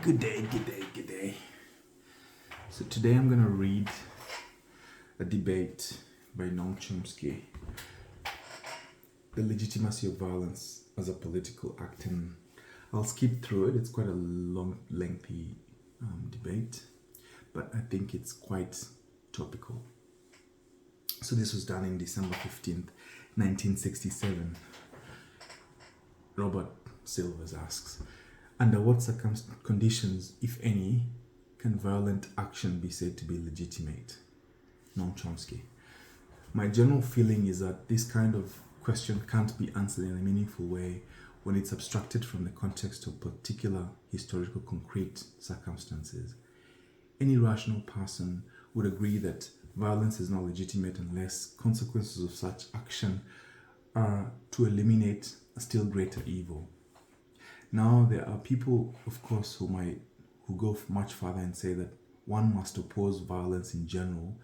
Good day, good day, good day. So today I'm going to read a debate by Noam Chomsky, The Legitimacy of Violence as a Political Act. And I'll skip through it. It's quite a long, lengthy debate, but I think it's quite topical. So this was done in December 15th, 1967. Robert Silvers asks, under what conditions, if any, can violent action be said to be legitimate? Noam Chomsky. My general feeling is that this kind of question can't be answered in a meaningful way when it's abstracted from the context of particular historical concrete circumstances. Any rational person would agree that violence is not legitimate unless consequences of such action are to eliminate a still greater evil. Now, there are people, of course, who go much further and say that one must oppose violence in general,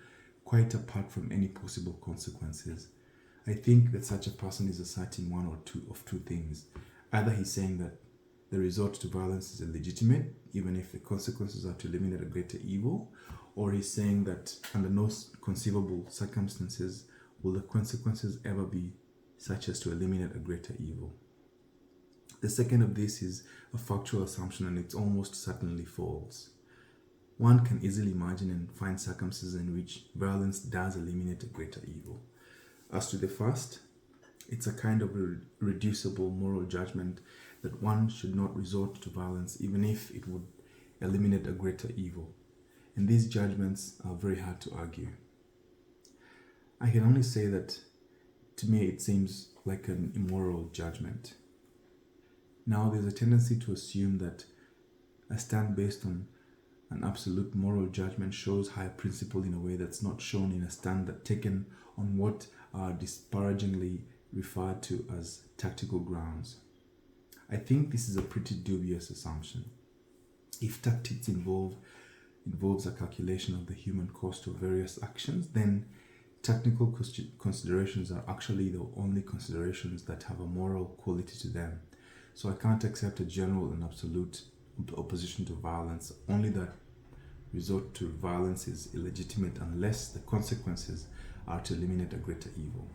quite apart from any possible consequences. I think that such a person is asserting one or two of two things. Either he's saying that the resort to violence is illegitimate, even if the consequences are to eliminate a greater evil, or he's saying that under no conceivable circumstances will the consequences ever be such as to eliminate a greater evil. The second of this is a factual assumption, and it's almost certainly false. One can easily imagine and find circumstances in which violence does eliminate a greater evil. As to the first, it's a kind of reducible moral judgment that one should not resort to violence even if it would eliminate a greater evil. And these judgments are very hard to argue. I can only say that to me it seems like an immoral judgment. Now, there's a tendency to assume that a stand based on an absolute moral judgment shows higher principle in a way that's not shown in a stand that taken on what are disparagingly referred to as tactical grounds. I think this is a pretty dubious assumption. If tactics involves a calculation of the human cost of various actions, then technical considerations are actually the only considerations that have a moral quality to them. So I can't accept a general and absolute opposition to violence, only that resort to violence is illegitimate unless the consequences are to eliminate a greater evil.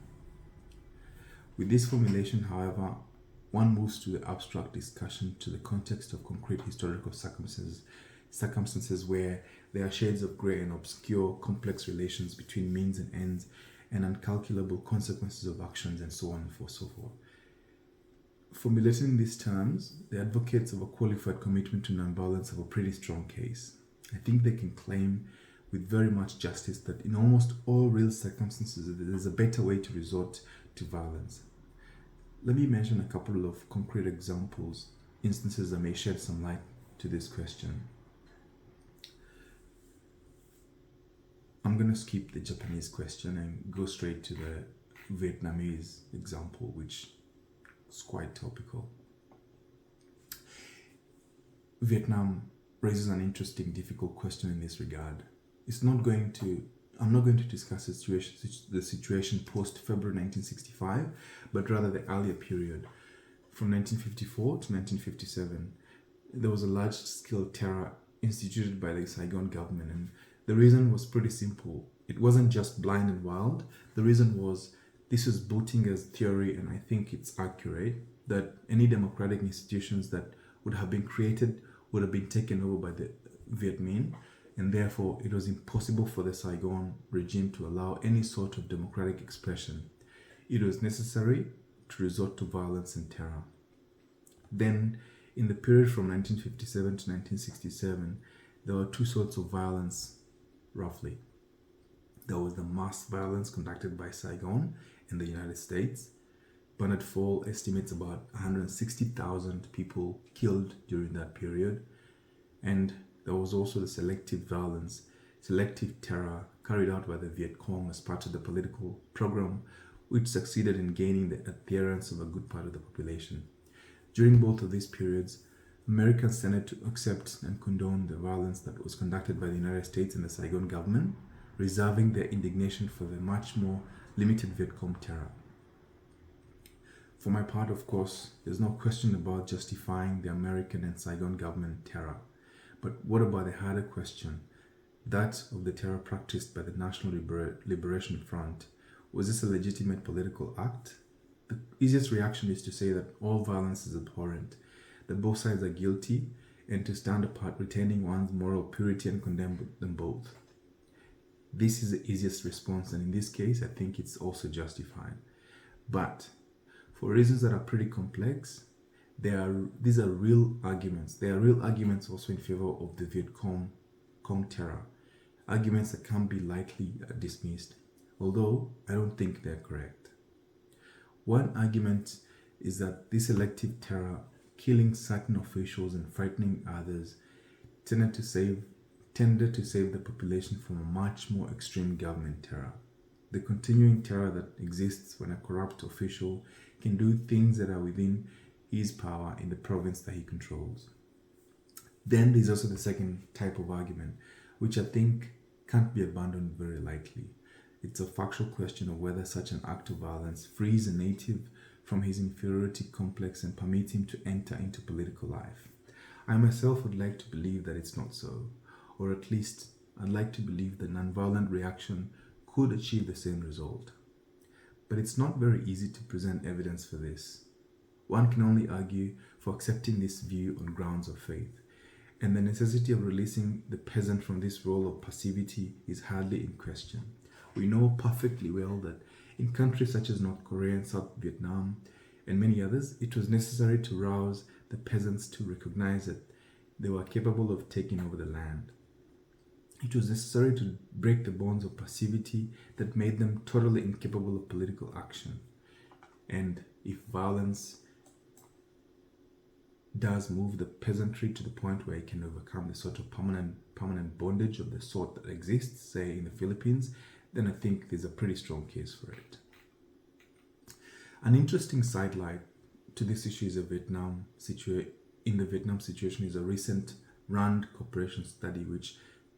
With this formulation, however, one moves to the abstract discussion to the context of concrete historical circumstances where there are shades of grey and obscure complex relations between means and ends and uncalculable consequences of actions and so on and so forth. Formulating these terms, the advocates of a qualified commitment to nonviolence have a pretty strong case. I think they can claim with very much justice that in almost all real circumstances there is a better way to resort to violence. Let me mention a couple of concrete instances that may shed some light to this question. I'm going to skip the Japanese question and go straight to the Vietnamese example, which is quite topical. Vietnam raises an interesting, difficult question in this regard. I'm not going to discuss the situation post-February 1965, but rather the earlier period, from 1954 to 1957. There was a large-scale terror instituted by the Saigon government, and the reason was pretty simple. It wasn't just blind and wild. The reason was this was Bouttinger's theory, and I think it's accurate, that any democratic institutions that would have been created would have been taken over by the Viet Minh, and therefore it was impossible for the Saigon regime to allow any sort of democratic expression. It was necessary to resort to violence and terror. Then, in the period from 1957 to 1967, there were two sorts of violence, roughly. There was the mass violence conducted by Saigon in the United States. Bernard Fall estimates about 160,000 people killed during that period. And there was also the selective terror carried out by the Viet Cong as part of the political program, which succeeded in gaining the adherence of a good part of the population. During both of these periods, Americans tended to accept and condone the violence that was conducted by the United States and the Saigon government, reserving their indignation for the much more limited Viet Cong terror. For my part, of course, there's no question about justifying the American and Saigon government terror. But what about the harder question, that of the terror practiced by the National Liberation Front? Was this a legitimate political act? The easiest reaction is to say that all violence is abhorrent, that both sides are guilty, and to stand apart, retaining one's moral purity and condemn them both. This is the easiest response, and in this case, I think it's also justified. But for reasons that are pretty complex, these are real arguments. There are real arguments also in favor of the Viet Cong terror, arguments that can't be lightly dismissed, although I don't think they're correct. One argument is that this elective terror, killing certain officials and frightening others, tended to save the population from a much more extreme government terror. The continuing terror that exists when a corrupt official can do things that are within his power in the province that he controls. Then there's also the second type of argument, which I think can't be abandoned very lightly. It's a factual question of whether such an act of violence frees a native from his inferiority complex and permits him to enter into political life. I myself would like to believe that it's not so, or at least I'd like to believe that nonviolent reaction could achieve the same result. But it's not very easy to present evidence for this. One can only argue for accepting this view on grounds of faith, and the necessity of releasing the peasant from this role of passivity is hardly in question. We know perfectly well that in countries such as North Korea and South Vietnam and many others, it was necessary to rouse the peasants to recognize that they were capable of taking over the land. It was necessary to break the bonds of passivity that made them totally incapable of political action. And if violence does move the peasantry to the point where it can overcome the sort of permanent bondage of the sort that exists, say in the Philippines, then I think there's a pretty strong case for it. An interesting sidelight to this issue is in the Vietnam situation is a recent Rand Corporation study which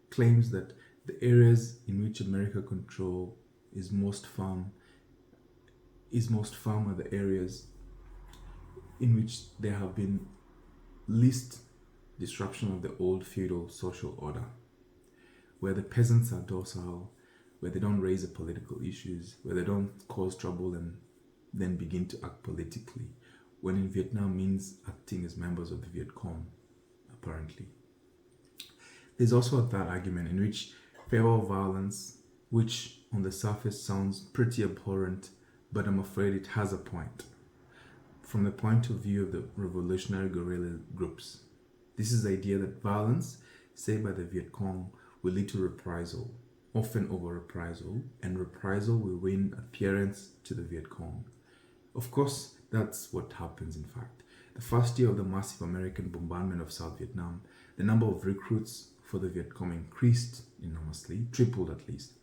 claims that the areas in which America control is most firm are the areas in which there have been least disruption of the old feudal social order, where the peasants are docile, where they don't raise the political issues, where they don't cause trouble and then begin to act politically, when in Vietnam means acting as members of the Viet Cong, apparently. There's also a third argument in which favor of violence, which on the surface sounds pretty abhorrent, but I'm afraid it has a point. From the point of view of the revolutionary guerrilla groups, this is the idea that violence, say by the Viet Cong, will lead to reprisal, often over reprisal, and reprisal will win adherence to the Viet Cong. Of course, that's what happens in fact. The first year of the massive American bombardment of South Vietnam, the number of recruits for the Viet Cong increased enormously, tripled at least.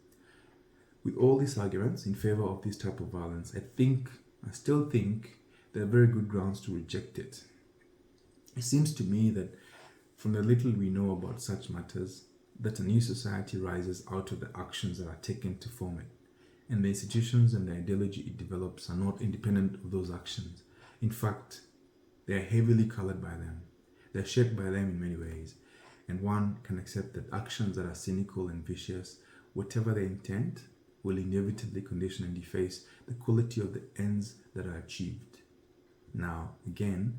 With all these arguments in favor of this type of violence, I still think there are very good grounds to reject it. It seems to me that from the little we know about such matters, that a new society rises out of the actions that are taken to form it, and the institutions and the ideology it develops are not independent of those actions. In fact, they are heavily colored by them. They are shaped by them in many ways, and one can accept that actions that are cynical and vicious, whatever their intent, will inevitably condition and deface the quality of the ends that are achieved. Now, again,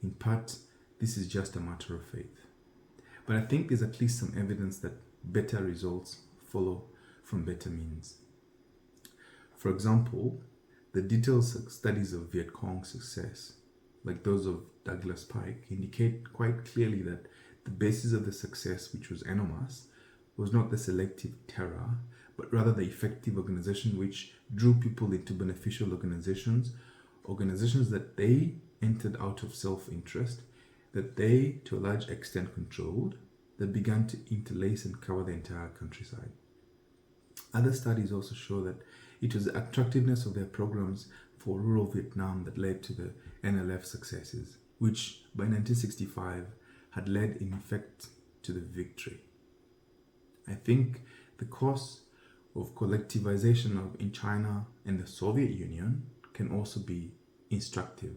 in part, this is just a matter of faith. But I think there's at least some evidence that better results follow from better means. For example, the detailed studies of Viet Cong success, like those of Douglas Pike, indicate quite clearly that the basis of the success, which was enormous, was not the selective terror, but rather the effective organization which drew people into beneficial organizations that they entered out of self-interest, that they, to a large extent, controlled, that began to interlace and cover the entire countryside. Other studies also show that it was the attractiveness of their programs for rural Vietnam that led to the NLF successes, which by 1965 had led in effect to the victory. I think the course of collectivization in China and the Soviet Union can also be instructive.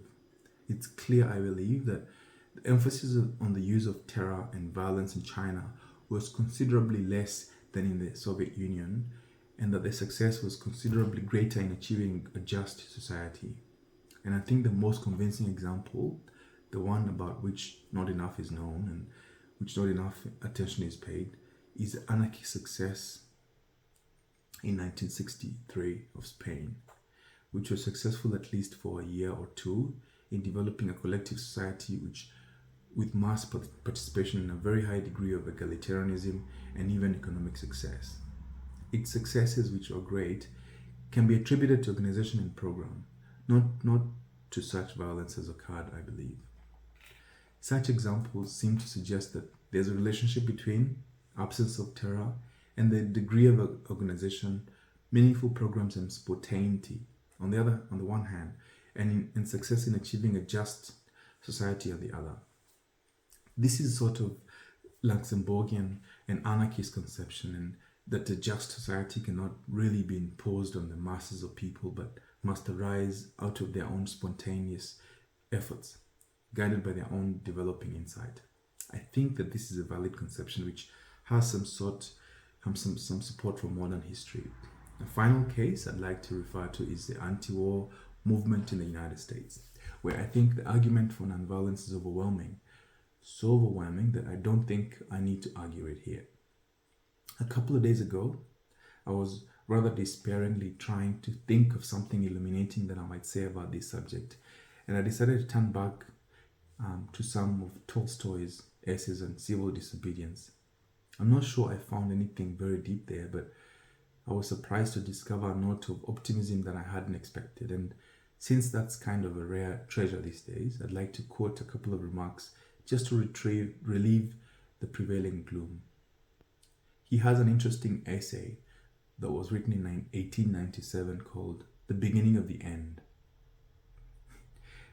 It's clear, I believe, that the emphasis on the use of terror and violence in China was considerably less than in the Soviet Union, and that the success was considerably greater in achieving a just society. And I think the most convincing example, the one about which not enough is known and which not enough attention is paid, is the anarchist success in 1963 of Spain, which was successful at least for a year or two in developing a collective society with mass participation and a very high degree of egalitarianism and even economic success. Its successes, which are great, can be attributed to organization and program, not to such violence as occurred, I believe. Such examples seem to suggest that there's a relationship between absence of terror and the degree of organization, meaningful programs, and spontaneity on the one hand, and success in achieving a just society on the other. This is sort of Luxembourgian and anarchist conception, and that a just society cannot really be imposed on the masses of people, but must arise out of their own spontaneous efforts, guided by their own developing insight. I think that this is a valid conception which has some support from modern history. The final case I'd like to refer to is the anti-war movement in the United States, where I think the argument for nonviolence is overwhelming. So overwhelming that I don't think I need to argue it here. A couple of days ago, I was rather despairingly trying to think of something illuminating that I might say about this subject, and I decided to turn back to some of Tolstoy's essays on civil disobedience. I'm not sure I found anything very deep there, but I was surprised to discover a note of optimism that I hadn't expected, and since that's kind of a rare treasure these days, I'd like to quote a couple of remarks just to relieve the prevailing gloom. He has an interesting essay that was written in 1897 called The Beginning of the End,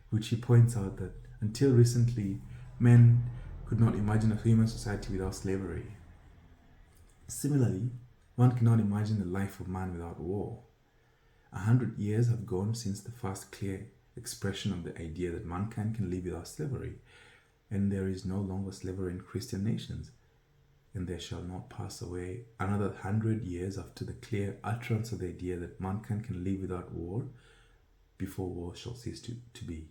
which he points out that until recently, men could not imagine a human society without slavery. Similarly, one cannot imagine the life of man without war. 100 years have gone since the first clear expression of the idea that mankind can live without slavery, and there is no longer slavery in Christian nations, and there shall not pass away another 100 years after the clear utterance of the idea that mankind can live without war before war shall cease to be.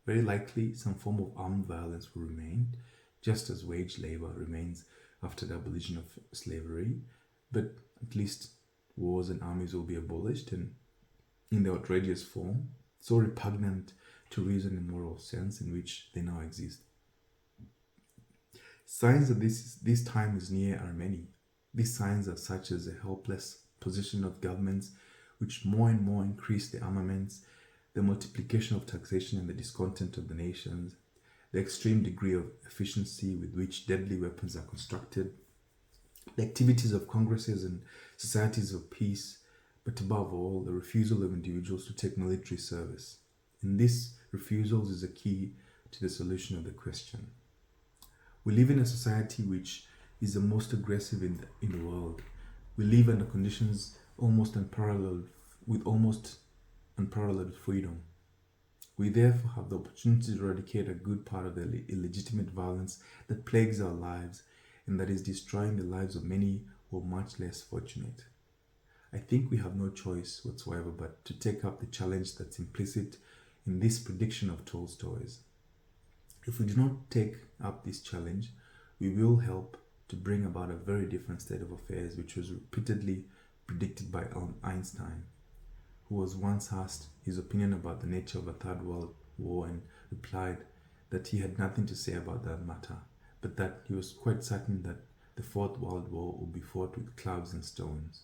Very likely some form of armed violence will remain, just as wage labor remains after the abolition of slavery, but at least wars and armies will be abolished, and in the outrageous form, so repugnant to reason and moral sense in which they now exist. Signs that this time is near are many. These signs are such as the helpless position of governments, which more and more increase the armaments, the multiplication of taxation and the discontent of the nations, the extreme degree of efficiency with which deadly weapons are constructed, the activities of congresses and societies of peace, but above all, the refusal of individuals to take military service. And this refusal is a key to the solution of the question. We live in a society which is the most aggressive in the world. We live under conditions almost unparalleled freedom. We therefore have the opportunity to eradicate a good part of the illegitimate violence that plagues our lives and that is destroying the lives of many who are much less fortunate. I think we have no choice whatsoever but to take up the challenge that's implicit in this prediction of Tolstoy's. If we do not take up this challenge, we will help to bring about a very different state of affairs, which was repeatedly predicted by Einstein, who was once asked his opinion about the nature of a Third World War and replied that he had nothing to say about that matter, but that he was quite certain that the Fourth World War would be fought with clubs and stones.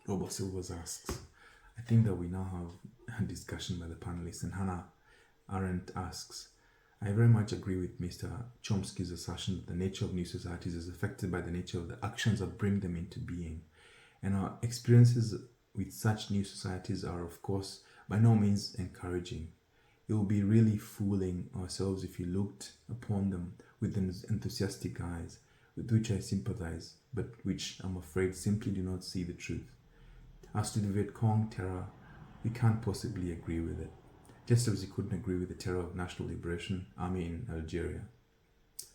Robert Silvers asks, I think that we now have a discussion by the panelists, and Hannah Arendt asks, I very much agree with Mr. Chomsky's assertion that the nature of new societies is affected by the nature of the actions that bring them into being, and our experiences with such new societies are, of course, by no means encouraging. It would be really fooling ourselves if we looked upon them with enthusiastic eyes, with which I sympathize, but which I'm afraid simply do not see the truth. As to the Viet Cong terror, we can't possibly agree with it. just as he couldn't agree with the terror of National Liberation Army in Algeria.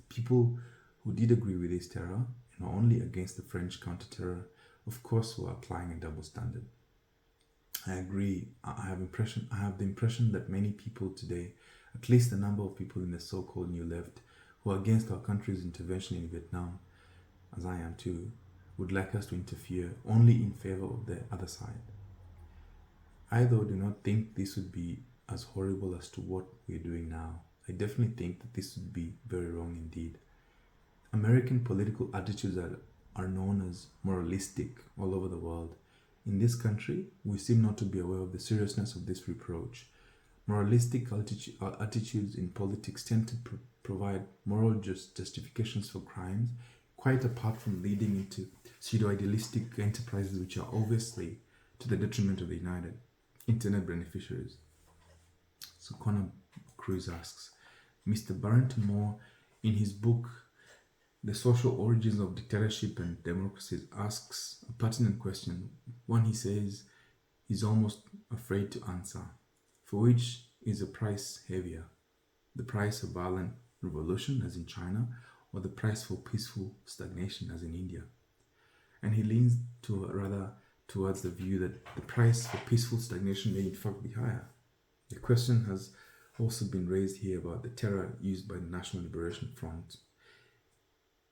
People who did agree with this terror, and are only against the French counter-terror, of course were applying a double standard. I agree. I have the impression that many people today, at least a number of people in the so-called New Left, who are against our country's intervention in Vietnam, as I am too, would like us to interfere only in favor of the other side. I, though, do not think this would be as horrible as to what we're doing now. I definitely think that this would be very wrong indeed. American political attitudes are known as moralistic all over the world. In this country, we seem not to be aware of the seriousness of this reproach. Moralistic attitudes in politics tend to provide moral justifications for crimes, quite apart from leading into pseudo-idealistic enterprises which are obviously to the detriment of the United Internet beneficiaries. So Connor Cruz asks, Mr. Barrington Moore, in his book The Social Origins of Dictatorship and Democracies, asks a pertinent question, one he says he's almost afraid to answer. For which is the price heavier? The price of violent revolution, as in China, or the price for peaceful stagnation, as in India? And he leans towards the view that the price for peaceful stagnation may in fact be higher. The question has also been raised here about the terror used by the National Liberation Front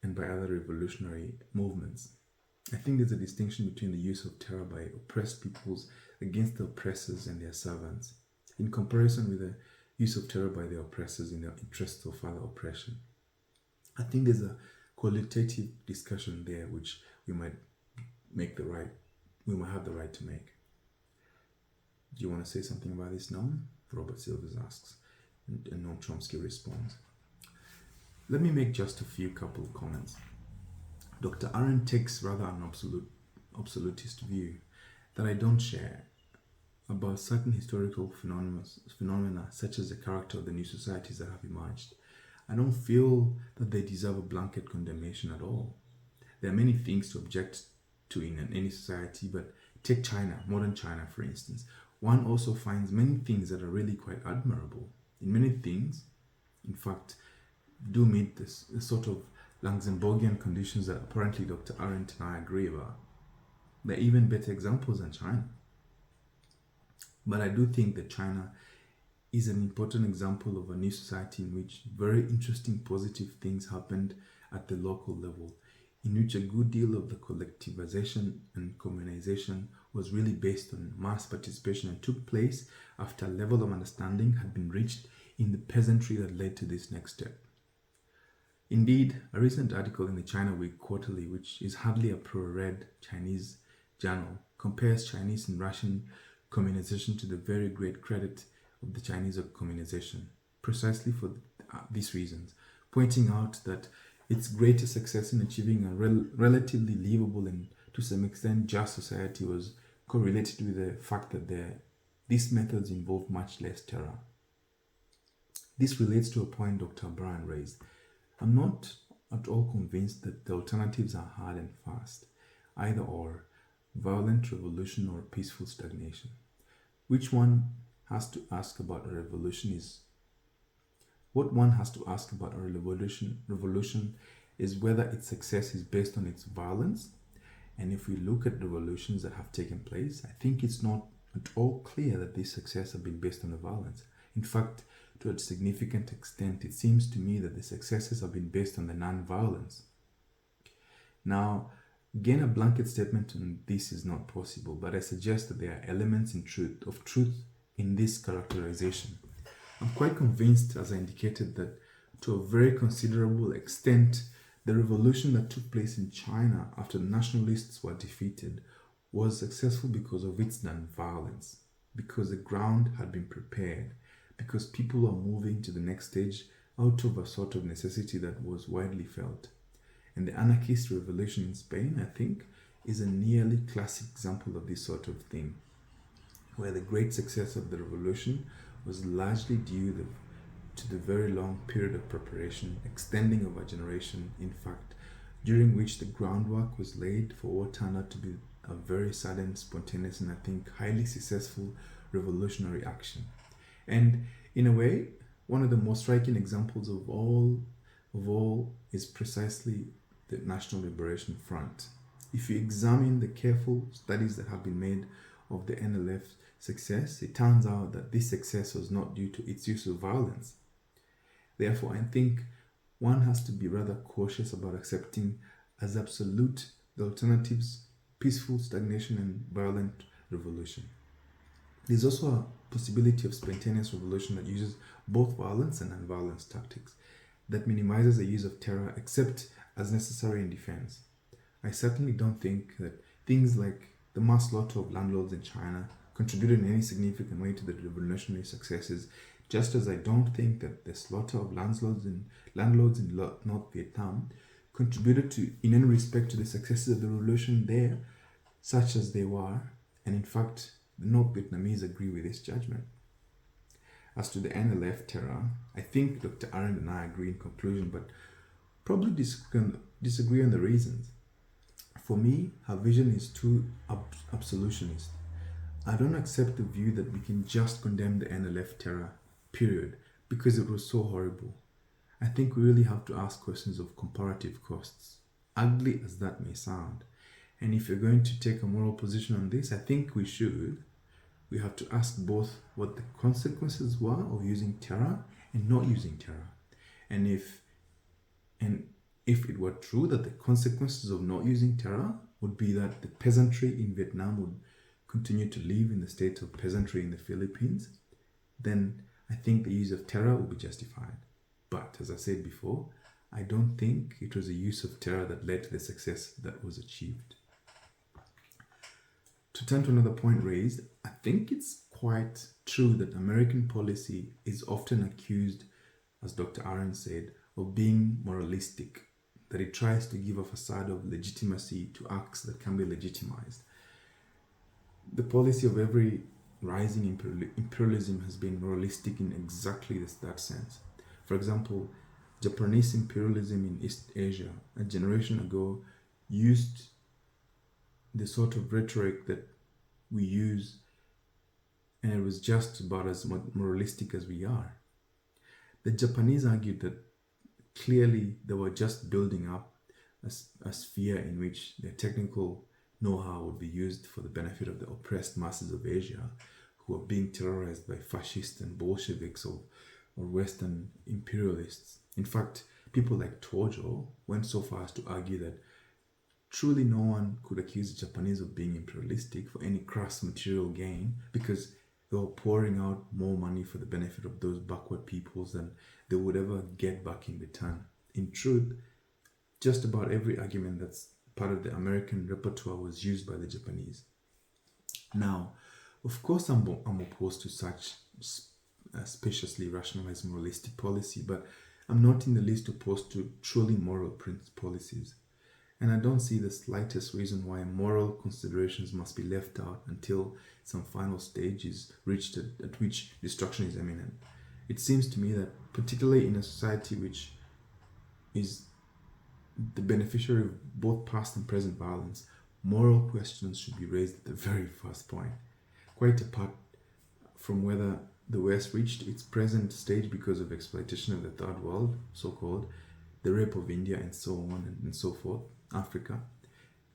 and by other revolutionary movements. I think there's a distinction between the use of terror by oppressed peoples against the oppressors and their servants, in comparison with the use of terror by the oppressors in the interests of further oppression. I think there's a qualitative discussion there which we might have the right to make. Do you want to say something about this, Noam? Robert Silvers asks, and Noam Chomsky responds. Let me make just a few couple of comments. Dr. Arendt takes rather an absolutist view that I don't share about certain historical phenomena such as the character of the new societies that have emerged. I don't feel that they deserve a blanket condemnation at all. There are many things to object to in any society, but take China, modern China for instance. One also finds many things that are really quite admirable. In many things, in fact, do meet the sort of Luxembourgian conditions that apparently Dr. Arendt and I agree about. They're even better examples than China. But I do think that China is an important example of a new society in which very interesting positive things happened at the local level, in which a good deal of the collectivization and communization was really based on mass participation and took place after a level of understanding had been reached in the peasantry that led to this next step. Indeed, a recent article in the China Week Quarterly, which is hardly a pro-red Chinese journal, compares Chinese and Russian communization to the very great credit of the Chinese communization, precisely for these reasons, pointing out that its greatest success in achieving a relatively livable and to some extent just society was correlated with the fact that these methods involve much less terror. This relates to a point Dr. Bryan raised. I'm not at all convinced that the alternatives are hard and fast, either or, violent revolution or peaceful stagnation. Which one has to ask about a revolution is what one has to ask about a revolution is whether its success is based on its violence. And if we look at revolutions that have taken place, I think it's not at all clear that this success has been based on the violence. In fact, to a significant extent, it seems to me that the successes have been based on the non-violence. Now, again, a blanket statement on this is not possible, but I suggest that there are elements of truth in this characterization. I'm quite convinced, as I indicated, that to a very considerable extent, the revolution that took place in China after the nationalists were defeated was successful because of its non-violence, because the ground had been prepared, because people were moving to the next stage out of a sort of necessity that was widely felt. And the anarchist revolution in Spain, I think, is a nearly classic example of this sort of thing, where the great success of the revolution was largely due to the very long period of preparation, extending over a generation, in fact, during which the groundwork was laid for what turned out to be a very sudden, spontaneous, and I think highly successful revolutionary action. And in a way, one of the most striking examples of all is precisely the National Liberation Front. If you examine the careful studies that have been made of the NLF's success, it turns out that this success was not due to its use of violence. Therefore, I think one has to be rather cautious about accepting as absolute the alternatives, peaceful stagnation and violent revolution. There's also a possibility of spontaneous revolution that uses both violence and non-violence tactics, that minimizes the use of terror except as necessary in defense. I certainly don't think that things like the mass slaughter of landlords in China contributed in any significant way to the revolutionary successes, just as I don't think that the slaughter of landlords in North Vietnam contributed to, in any respect, to the successes of the revolution there, such as they were, and in fact, the North Vietnamese agree with this judgment. As to the NLF terror, I think Dr. Arendt and I agree in conclusion, but probably disagree on the reasons. For me, her vision is too absolutionist. I don't accept the view that we can just condemn the NLF terror, period, because it was so horrible. I think we really have to ask questions of comparative costs, ugly as that may sound. And if you're going to take a moral position on this, I think we have to ask both what the consequences were of using terror and not using terror. And if it were true that the consequences of not using terror would be that the peasantry in Vietnam would continue to live in the state of peasantry in the Philippines, then I think the use of terror would be justified. But as I said before, I don't think it was the use of terror that led to the success that was achieved. To turn to another point raised, I think it's quite true that American policy is often accused, as Dr. Arendt said, of being moralistic, that it tries to give a facade of legitimacy to acts that can be legitimized. The policy of every rising imperialism has been moralistic in exactly that sense. For example, Japanese imperialism in East Asia a generation ago used the sort of rhetoric that we use, and it was just about as moralistic as we are. The Japanese argued that clearly they were just building up a sphere in which their technical know-how would be used for the benefit of the oppressed masses of Asia who are being terrorized by fascists and Bolsheviks or Western imperialists. In fact, people like Tojo went so far as to argue that truly no one could accuse the Japanese of being imperialistic for any crass material gain because they were pouring out more money for the benefit of those backward peoples than they would ever get back in return. In truth, just about every argument that's part of the American repertoire was used by the Japanese. Now, of course, I'm opposed to such spaciously rationalized moralistic policy, but I'm not in the least opposed to truly moral policies. And I don't see the slightest reason why moral considerations must be left out until some final stage is reached at which destruction is imminent. It seems to me that, particularly in a society which is the beneficiary of both past and present violence, moral questions should be raised at the very first point, quite apart from whether the West reached its present stage because of exploitation of the third world, so-called, the rape of India and so on and so forth, Africa.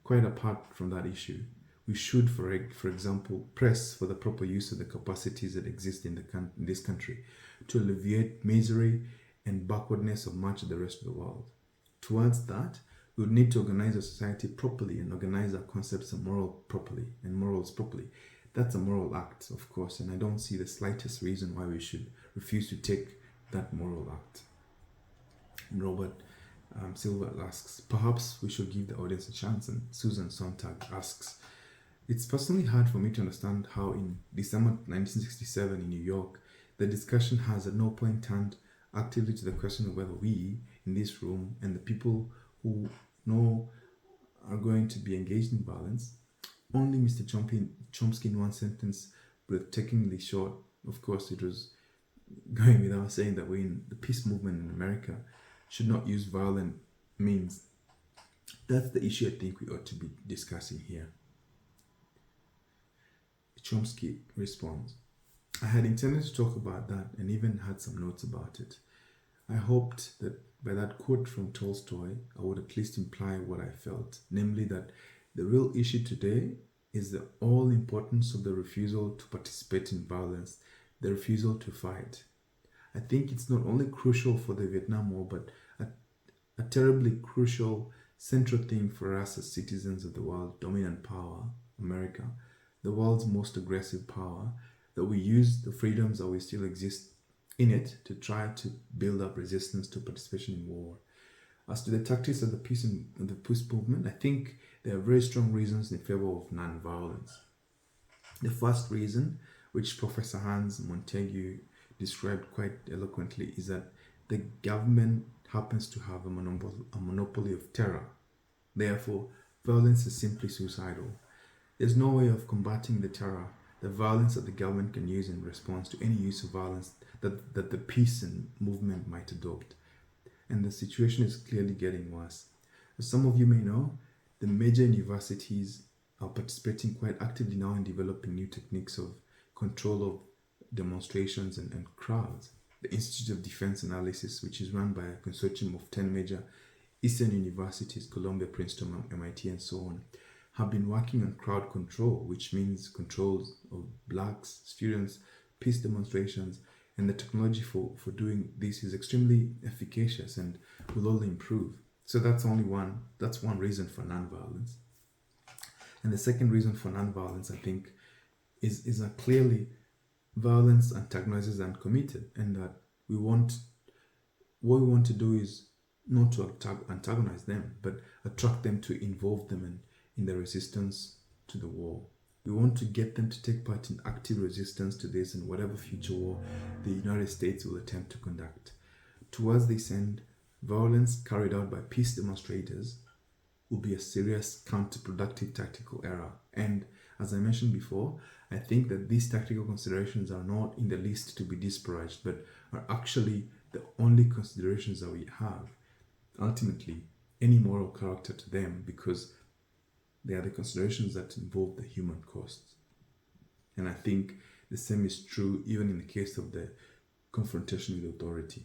Quite apart from that issue, we should, for example, press for the proper use of the capacities that exist in this country to alleviate misery and backwardness of much of the rest of the world. Towards that, we would need to organize a society properly and organize our concepts of morals properly. That's a moral act, of course, and I don't see the slightest reason why we should refuse to take that moral act. And Robert Silva asks, perhaps we should give the audience a chance, and Susan Sontag asks, it's personally hard for me to understand how in December 1967 in New York, the discussion has at no point turned actively to the question of whether we, in this room, and the people who know are going to be engaged in violence. Only Mr. Chomsky in one sentence, breathtakingly short, of course it was going without saying that we in the peace movement in America should not use violent means. That's the issue I think we ought to be discussing here. Chomsky responds, I had intended to talk about that and even had some notes about it. I hoped that by that quote from Tolstoy, I would at least imply what I felt, namely that the real issue today is the all importance of the refusal to participate in violence, the refusal to fight. I think it's not only crucial for the Vietnam War, but a terribly crucial central thing for us as citizens of the world dominant power, America, the world's most aggressive power, that we use the freedoms that we still exist in it to try to build up resistance to participation in war. As to the tactics of the peace and the peace movement, I think there are very strong reasons in favor of non-violence. The first reason, which Professor Hans Montague described quite eloquently, is that the government happens to have a monopoly of terror. Therefore, violence is simply suicidal. There's no way of combating the terror, the violence that the government can use in response to any use of violence that the peace and movement might adopt. And the situation is clearly getting worse. As some of you may know, the major universities are participating quite actively now in developing new techniques of control of demonstrations and crowds. The Institute of Defense Analysis, which is run by a consortium of 10 major Eastern universities, Columbia, Princeton, MIT, and so on, have been working on crowd control, which means controls of blacks, students, peace demonstrations, and the technology for doing this is extremely efficacious and will only improve. So that's one reason for non-violence. And the second reason for non-violence, I think, is that clearly violence antagonizes the uncommitted, and that what we want to do is not to antagonize them, but attract them to involve them in the resistance to the war. We want to get them to take part in active resistance to this and whatever future war the United States will attempt to conduct. Towards this end, violence carried out by peace demonstrators will be a serious counterproductive tactical error. And as I mentioned before, I think that these tactical considerations are not in the least to be disparaged, but are actually the only considerations that we have. Ultimately, any moral character to them, because they are the considerations that involve the human costs. And I think the same is true even in the case of the confrontation with authority.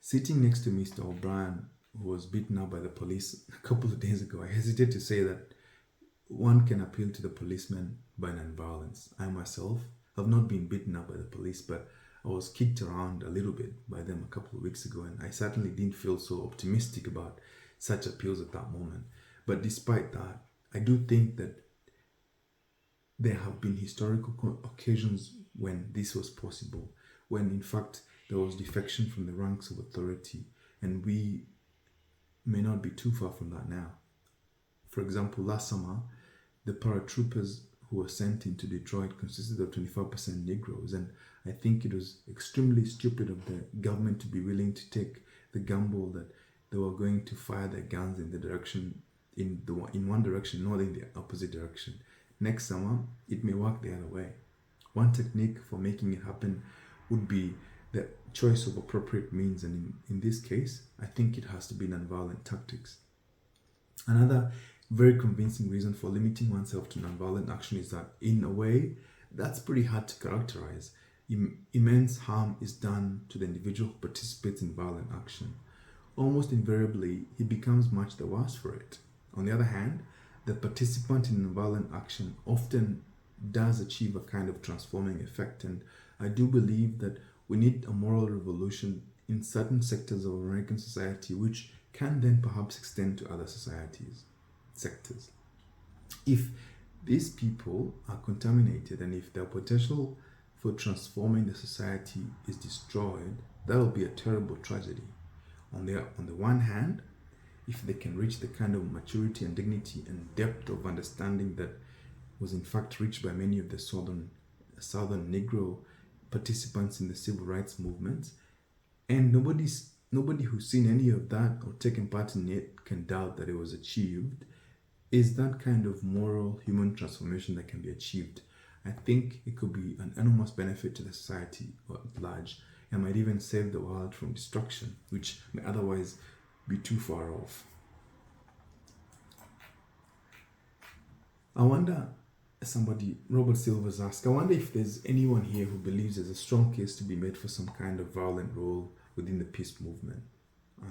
Sitting next to Mr. O'Brien, who was beaten up by the police a couple of days ago, I hesitate to say that one can appeal to the policeman by non-violence. I myself have not been beaten up by the police, but I was kicked around a little bit by them a couple of weeks ago, and I certainly didn't feel so optimistic about such appeals at that moment. But despite that, I do think that there have been historical occasions when this was possible, when in fact there was defection from the ranks of authority, and we may not be too far from that now. For example, last summer, the paratroopers who were sent into Detroit consisted of 25% Negroes, and I think it was extremely stupid of the government to be willing to take the gamble that they were going to fire their guns in the direction in one direction, not in the opposite direction. Next summer, it may work the other way. One technique for making it happen would be the choice of appropriate means, and in this case, I think it has to be nonviolent tactics. Another very convincing reason for limiting oneself to nonviolent action is that, in a way, that's pretty hard to characterize. Immense harm is done to the individual who participates in violent action. Almost invariably, he becomes much the worse for it. On the other hand, the participant in violent action often does achieve a kind of transforming effect, and I do believe that we need a moral revolution in certain sectors of American society, which can then perhaps extend to other sectors. If these people are contaminated, and if their potential for transforming the society is destroyed, that will be a terrible tragedy. On the one hand, if they can reach the kind of maturity and dignity and depth of understanding that was in fact reached by many of the Southern Negro participants in the civil rights movements, and nobody who's seen any of that or taken part in it can doubt that it was achieved, is that kind of moral human transformation that can be achieved. I think it could be an enormous benefit to the society at large, and might even save the world from destruction, which may otherwise be too far off. I wonder Robert Silvers asked, I wonder if there's anyone here who believes there's a strong case to be made for some kind of violent role within the peace movement.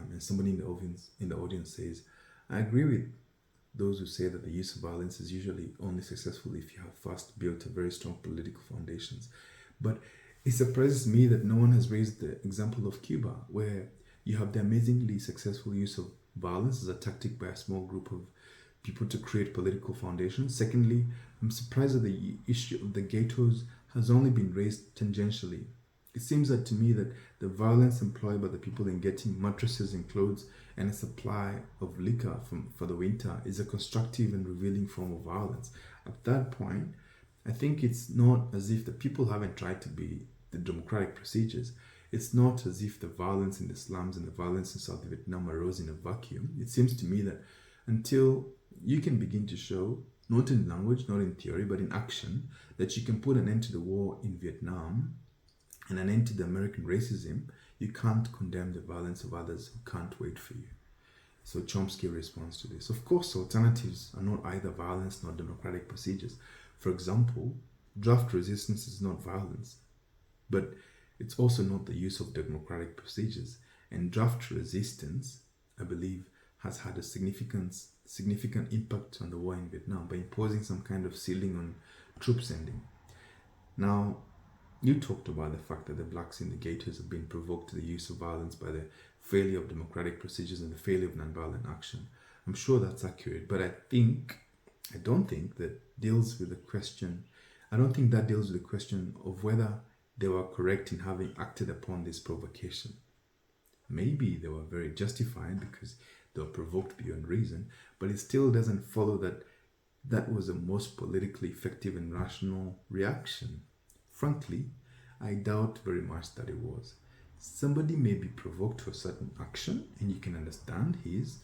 And somebody in the audience says, I agree with those who say that the use of violence is usually only successful if you have first built a very strong political foundations. But it surprises me that no one has raised the example of Cuba, where you have the amazingly successful use of violence as a tactic by a small group of people to create political foundations. Secondly, I'm surprised that the issue of the ghettos has only been raised tangentially. It seems that to me that the violence employed by the people in getting mattresses and clothes and a supply of liquor for the winter is a constructive and revealing form of violence. At that point, I think it's not as if the people haven't tried to be the democratic procedures. It's not as if the violence in the slums and the violence in South Vietnam arose in a vacuum. It seems to me that until you can begin to show, not in language, not in theory, but in action, that you can put an end to the war in Vietnam and an end to the American racism, you can't condemn the violence of others who can't wait for you. So Chomsky responds to this. Of course, alternatives are not either violence nor democratic procedures. For example, draft resistance is not violence, but it's also not the use of democratic procedures. And draft resistance, I believe, has had a significant impact on the war in Vietnam by imposing some kind of ceiling on troop sending. Now, you talked about the fact that the blacks in the ghettos have been provoked to the use of violence by the failure of democratic procedures and the failure of nonviolent action. I'm sure that's accurate, but I don't think that deals with the question. I don't think that deals with the question of whether they were correct in having acted upon this provocation. Maybe they were very justified because they were provoked beyond reason, but it still doesn't follow that that was the most politically effective and rational reaction. Frankly, I doubt very much that it was. Somebody may be provoked for a certain action, and you can understand he's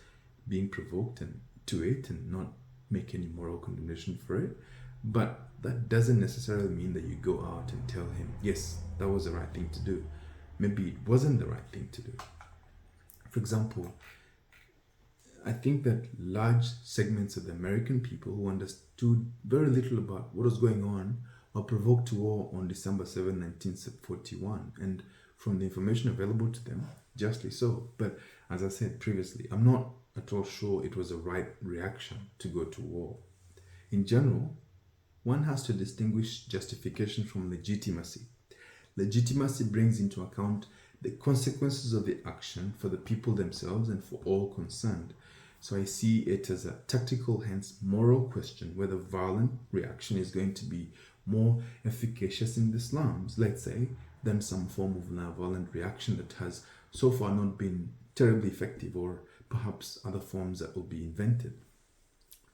being provoked to it and not make any moral condemnation for it. But that doesn't necessarily mean that you go out and tell him, yes, that was the right thing to do. Maybe it wasn't the right thing to do. For example, I think that large segments of the American people who understood very little about what was going on were provoked to war on December 7, 1941. And from the information available to them, justly so. But as I said previously, I'm not at all sure it was a right reaction to go to war. In general, one has to distinguish justification from legitimacy. Legitimacy brings into account the consequences of the action for the people themselves and for all concerned. So I see it as a tactical, hence moral question, whether violent reaction is going to be more efficacious in the slums, let's say, than some form of nonviolent reaction that has so far not been terribly effective, or perhaps other forms that will be invented.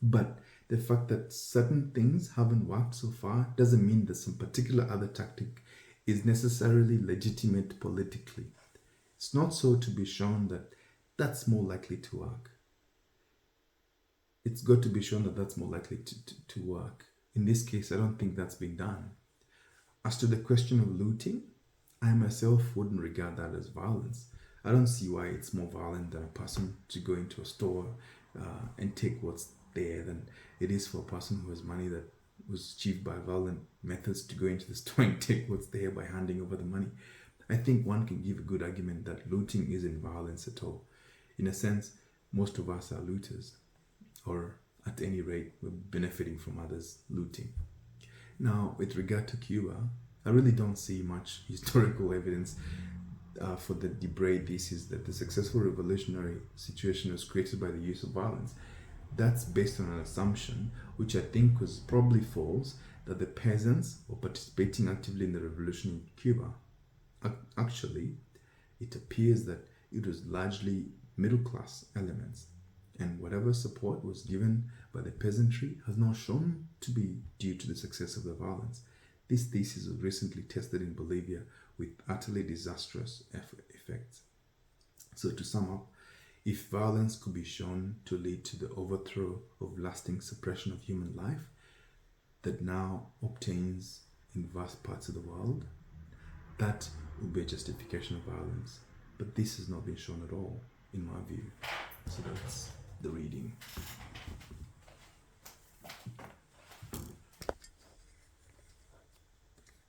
But the fact that certain things haven't worked so far doesn't mean that some particular other tactic is necessarily legitimate politically. It's not so to be shown that that's more likely to work. It's got to be shown that that's more likely to work. In this case, I don't think that's been done. As to the question of looting, I myself wouldn't regard that as violence. I don't see why it's more violent than a person to go into a store and take what's there than it is for a person who has money that was achieved by violent methods to go into the store and take what's there by handing over the money. I think one can give a good argument that looting isn't violence at all. In a sense, most of us are looters, or at any rate, we're benefiting from others looting. Now, with regard to Cuba, I really don't see much historical evidence for the Debray thesis that the successful revolutionary situation was created by the use of violence. That's based on an assumption, which I think was probably false, that the peasants were participating actively in the revolution in Cuba. Actually, it appears that it was largely middle-class elements, and whatever support was given by the peasantry has not shown to be due to the success of the violence. This thesis was recently tested in Bolivia with utterly disastrous effects. So to sum up, if violence could be shown to lead to the overthrow of lasting suppression of human life that now obtains in vast parts of the world, that would be a justification of violence. But this has not been shown at all, in my view. So that's the reading.